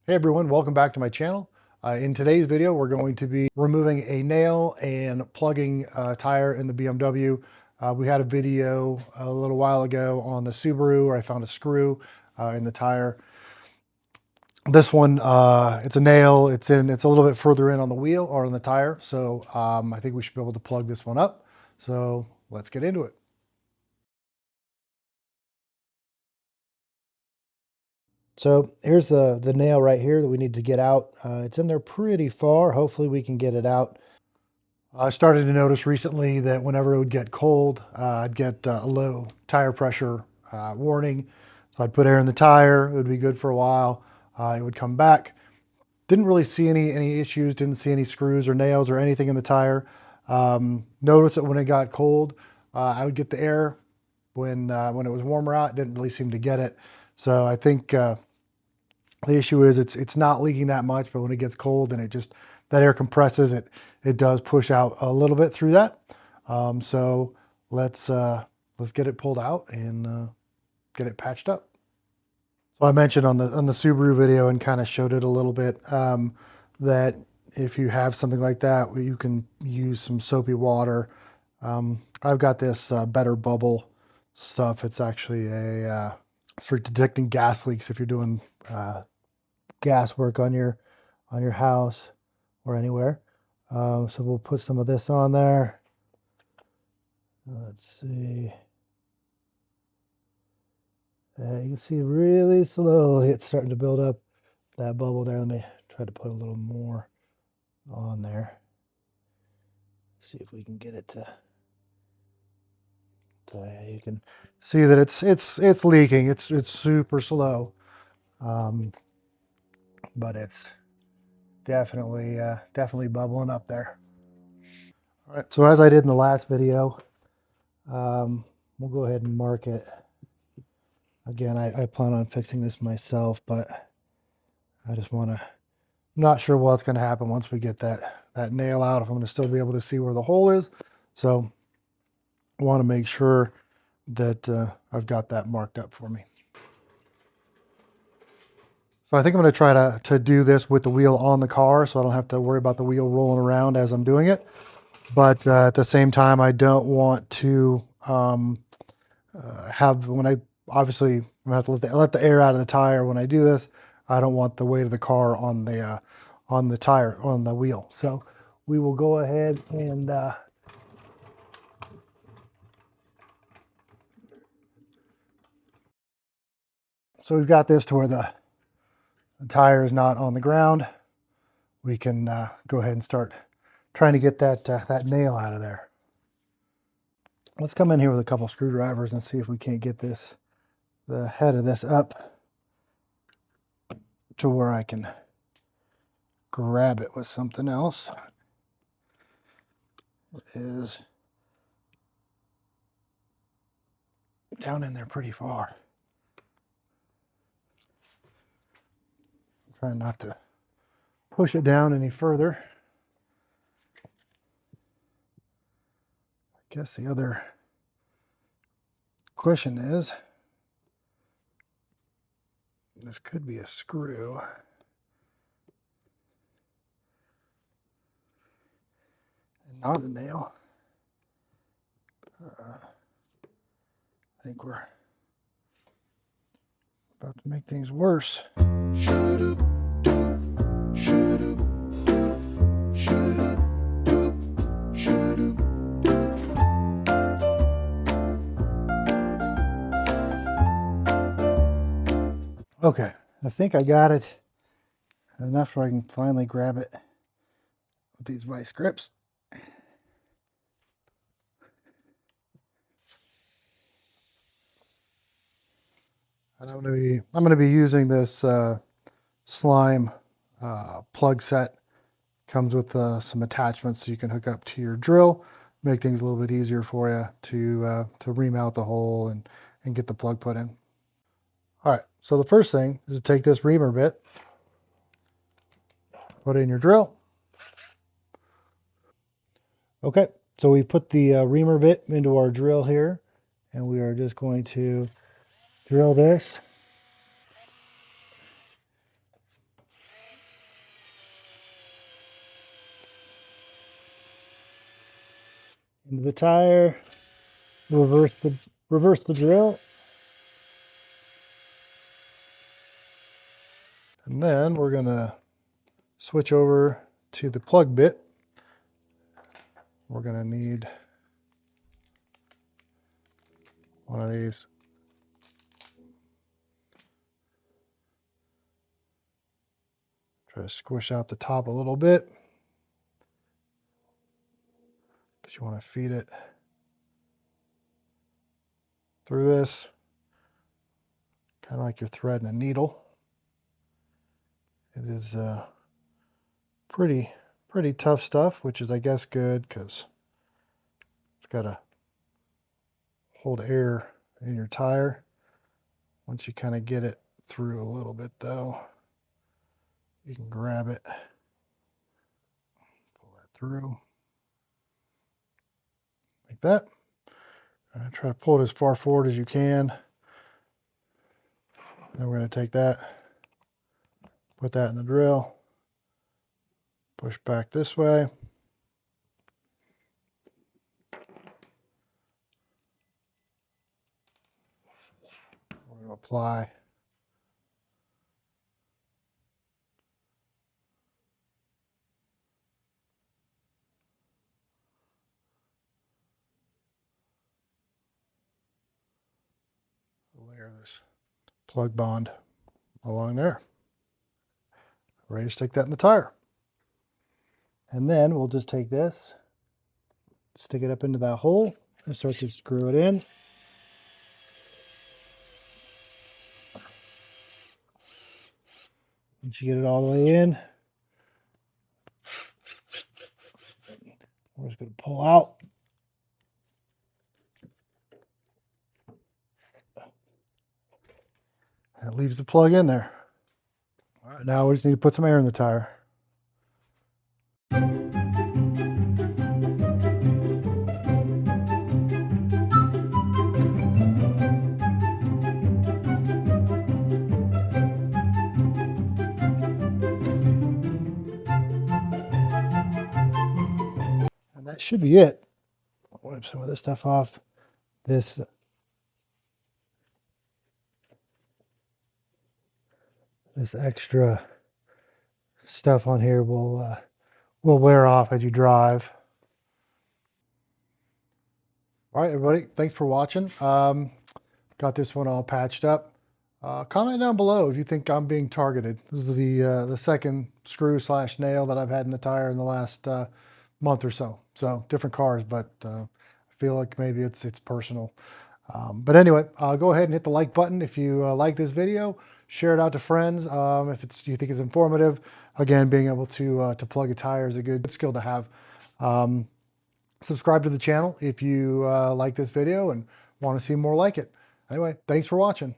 Hey everyone, welcome back to my channel. In today's video, we're going to be removing a nail and plugging a tire in the BMW. We had a video a little while ago on the Subaru where I found a screw in the tire. This one, it's a nail. It's a little bit further in on the wheel or on the tire. So I think we should be able to plug this one up. So let's get into it. So here's the nail right here that we need to get out. It's in there pretty far. Hopefully we can get it out. I started to notice recently that whenever it would get cold, I'd get a low tire pressure warning. So I'd put air in the tire. It would be good for a while. It would come back. Didn't really see any issues. Didn't see any screws or nails or anything in the tire. Noticed that when it got cold, I would get the air. When it was warmer out, didn't really seem to get it. So I think the issue is it's not leaking that much, but when it gets cold and that air compresses, it does push out a little bit through that. So let's get it pulled out and get it patched up. So I mentioned on the Subaru video and kind of showed it a little bit that if you have something like that, you can use some soapy water. I've got this Better Bubble stuff. It's actually it's for detecting gas leaks if you're doing gas work on your house or anywhere. So we'll put some of this on there. Let's see. You can see really slowly it's starting to build up that bubble there. Let me try to put a little more on there. See if we can get it to you can see that it's leaking. It's super slow. But it's definitely bubbling up there. All right, so as I did in the last video, we'll go ahead and mark it. Again, I plan on fixing this myself, but I just want to, I'm not sure what's going to happen once we get that nail out, if I'm going to still be able to see where the hole is. So I want to make sure that I've got that marked up for me. So I think I'm going to try to do this with the wheel on the car so I don't have to worry about the wheel rolling around as I'm doing it. But at the same time, I don't want to obviously I'm going to have to let the air out of the tire when I do this. I don't want the weight of the car on the tire, on the wheel. So we will go ahead and so we've got this to where the tire is not on the ground. We can go ahead and start trying to get that nail out of there. Let's come in here with a couple screwdrivers and see if we can't get the head of this up to where I can grab it with something else. It is down in there pretty far. I'm trying not to push it down any further. I guess the other question is, this could be a screw. And not a nail. I think we're about to make things worse. Okay, I think I got it enough where I can finally grab it with these vice grips. And I'm going to be using this slime plug set. Comes with some attachments so you can hook up to your drill, make things a little bit easier for you to ream out the hole and get the plug put in. All right, so the first thing is to take this reamer bit, put it in your drill. Okay, so we put the reamer bit into our drill here, and we are just going to drill this into the tire, reverse the drill. And then we're gonna switch over to the plug bit. We're gonna need one of these. Try to squish out the top a little bit because you want to feed it through this, kind of like you're threading a needle. It is pretty tough stuff, which is, I guess, good because it's got to hold air in your tire. Once you kind of get it through a little bit, though, you can grab it, pull that through like that. Try to pull it as far forward as you can. Then we're going to take that, put that in the drill, push back this way. We're going to apply a layer of this plug bond along there. Ready to stick that in the tire. And then we'll just take this, stick it up into that hole, and start to screw it in. Once you get it all the way in, we're just going to pull out. And it leaves the plug in there. All right, now we just need to put some air in the tire. And that should be it. I'll wipe some of this stuff off. This extra stuff on here will wear off as you drive. All right, everybody, thanks for watching. Got this one all patched up. Comment down below if you think I'm being targeted. This is the second screw / nail that I've had in the tire in the last month or so. So different cars, but I feel like maybe it's personal. But anyway, go ahead and hit the like button if you like this video. Share it out to friends if you think it's informative. Again, being able to plug a tire is a good skill to have. Subscribe to the channel if you like this video and want to see more like it. Anyway, thanks for watching.